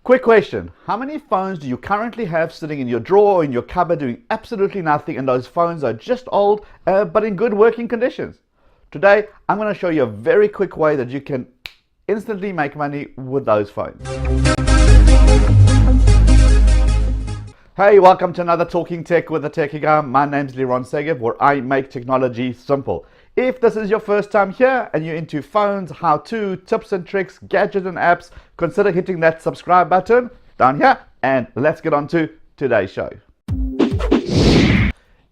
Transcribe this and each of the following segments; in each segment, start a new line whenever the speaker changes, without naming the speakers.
Quick question, how many phones do you currently have sitting in your drawer or in your cupboard doing absolutely nothing, and those phones are just old but in good working conditions? Today I'm going to show you a very quick way that you can instantly make money with those phones. Hey, welcome to another Talking Tech with the Techie Guy. My name's Liron Segev, where I make technology simple. If this is your first time here and you're into phones, how-to, tips and tricks, gadgets and apps, consider hitting that subscribe button down here, and let's get on to today's show.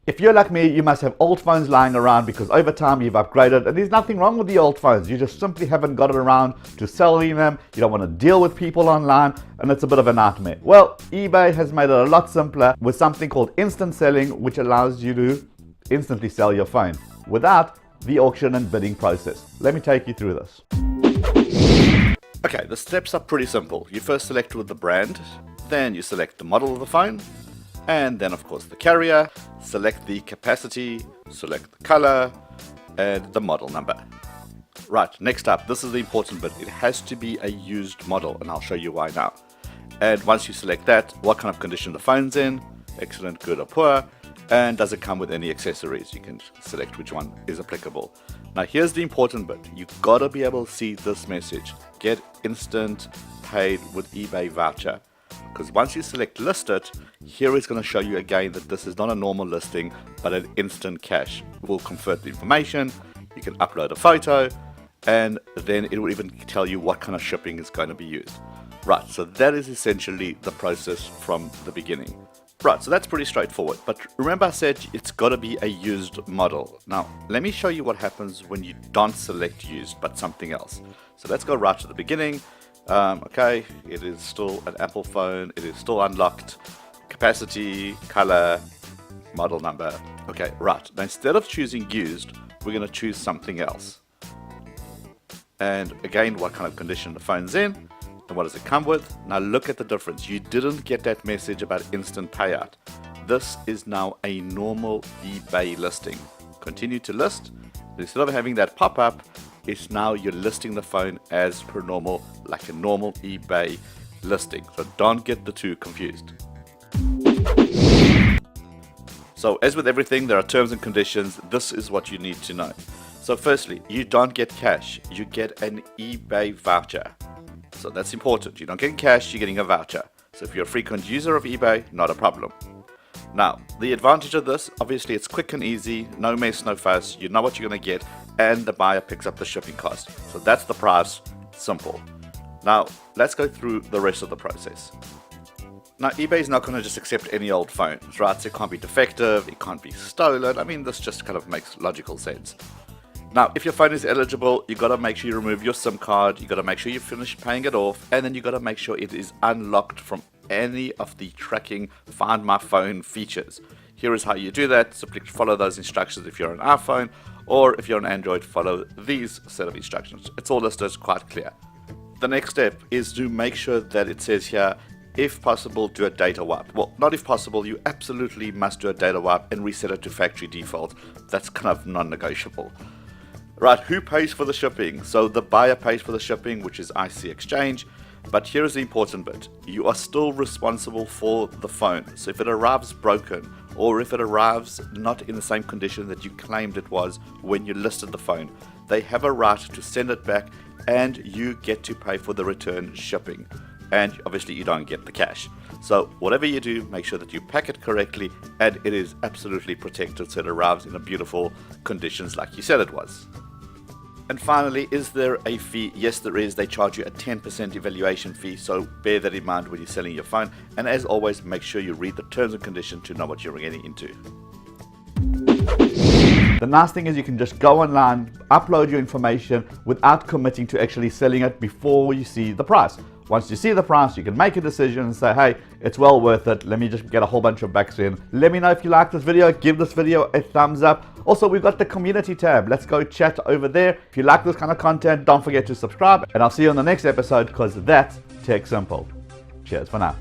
If you're like me, you must have old phones lying around because over time you've upgraded, and there's nothing wrong with the old phones. You just simply haven't got it around to selling them. You don't want to deal with people online, and it's a bit of a nightmare. Well, eBay has made it a lot simpler with something called instant selling, which allows you to instantly sell your phone without the auction and bidding process. Let me take you through this. Okay, the steps are pretty simple. You first select with the brand, then you select the model of the phone, and then of course the carrier, select the capacity, select the color, and the model number. Right, next up, this is the important bit. It has to be a used model, and I'll show you why now. And once you select that, what kind of condition the phone's in, excellent, good or poor, and does it come with any accessories? You can select which one is applicable. Now here's the important bit. You've got to be able to see this message. Get instant paid with eBay voucher. Because once you select list it, here it's going to show you again that this is not a normal listing, but an instant cash. It will convert the information, you can upload a photo, and then it will even tell you what kind of shipping is going to be used. Right, so that is essentially the process from the beginning. Right, so that's pretty straightforward, but remember I said it's got to be a used model. Now, let me show you what happens when you don't select used, but something else. So let's go right to the beginning. Okay, it is still an Apple phone, it is still unlocked, capacity, color, model number. Okay, right, now instead of choosing used, we're going to choose something else. And again, what kind of condition the phone's in. And what does it come with? Now look at the difference. You didn't get that message about instant payout. This is now a normal eBay listing. Continue to list. Instead of having that pop up, it's now you're listing the phone as per normal, like a normal eBay listing. So don't get the two confused. So as with everything, there are terms and conditions. This is what you need to know. So firstly, you don't get cash. You get an eBay voucher. So that's important. You're not getting cash, you're getting a voucher. So if you're a frequent user of eBay, not a problem. Now, the advantage of this, obviously it's quick and easy, no mess, no fuss, you know what you're going to get, and the buyer picks up the shipping cost. So that's the price, simple. Now, let's go through the rest of the process. Now, eBay is not going to just accept any old phone, right? So it can't be defective, it can't be stolen. I mean, this just kind of makes logical sense. Now, if your phone is eligible, you got to make sure you remove your SIM card, you got to make sure you finish paying it off, and then you got to make sure it is unlocked from any of the tracking Find My Phone features. Here is how you do that. Simply follow those instructions if you're an iPhone, or if you're an Android, follow these set of instructions. It's all listed quite clear. The next step is to make sure that it says here, if possible, do a data wipe. Well, not if possible, you absolutely must do a data wipe and reset it to factory default. That's kind of non-negotiable. Right, who pays for the shipping? So the buyer pays for the shipping, which is IC Exchange. But here's the important bit. You are still responsible for the phone. So if it arrives broken, or if it arrives not in the same condition that you claimed it was when you listed the phone, they have a right to send it back, and you get to pay for the return shipping. And obviously you don't get the cash. So whatever you do, make sure that you pack it correctly and it is absolutely protected so it arrives in a beautiful conditions like you said it was. And finally, is there a fee? Yes, there is. They charge you a 10% evaluation fee, so bear that in mind when you're selling your phone. And as always, make sure you read the terms and conditions to know what you're getting into. The nice thing is you can just go online, upload your information without committing to actually selling it before you see the price. Once you see the price, you can make a decision and say, hey, it's well worth it. Let me just get a whole bunch of bucks in. Let me know if you like this video. Give this video a thumbs up. Also, we've got the community tab. Let's go chat over there. If you like this kind of content, don't forget to subscribe. And I'll see you on the next episode because that's Tech Simple. Cheers for now.